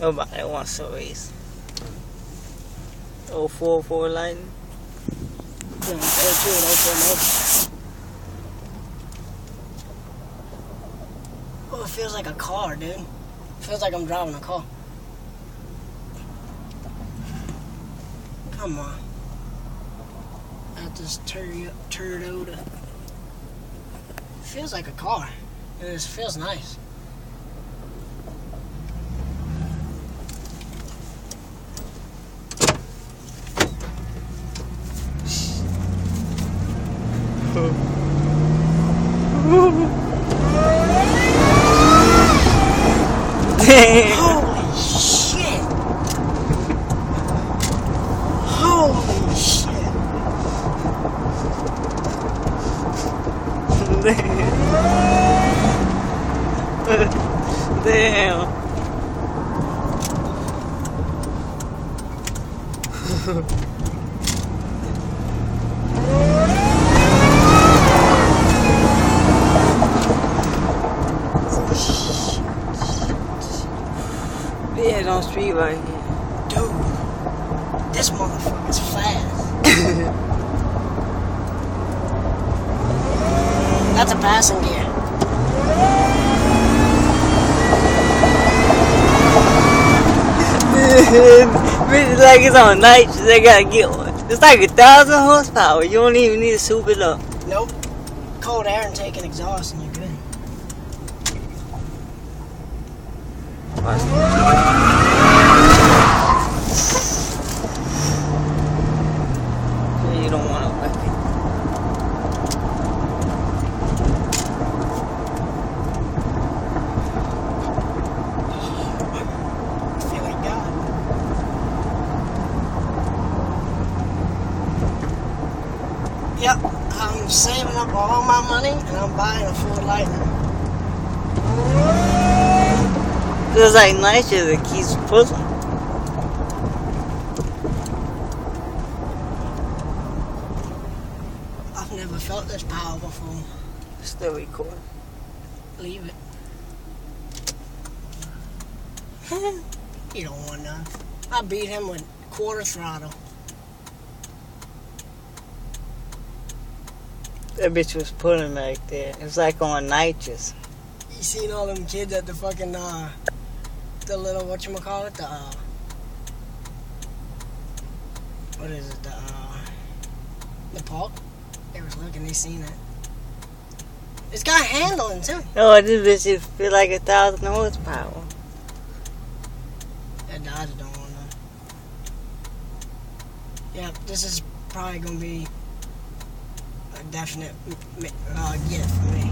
Nobody wants to race. 044 Lightning. Yeah, 02 and 04 Motor. Oh, it feels like a car, dude. It feels like I'm driving a car. Come on. At this Toyota. Feels like a car. It just feels nice. Holy shit! Holy shit! Damn. Yeah, on street right here. Dude, this motherfucker's fast. That's a passing gear. Bitch, like it's on night, they gotta get one. It's like 1,000 horsepower. You don't even need to soup it up. Nope. Cold air and take an exhaust and you're good. You don't want to like it. I feel like God. Yep, I'm saving up all my money and I'm buying a Ford Lightning. Feels like nicer that keeps pulling. I've never felt this power before. Still recording. Leave it. You don't want none. I beat him with quarter throttle. That bitch was pulling back there. It's like on nitrous. You seen all them kids at the fucking, the little, whatchamacallit, what is it, the park? They was looking, they seen it. It's got handling, too. No, this bitch just feel like 1,000 horsepower. That Dodge don't want none. Yep, this is probably gonna be a definite get for me.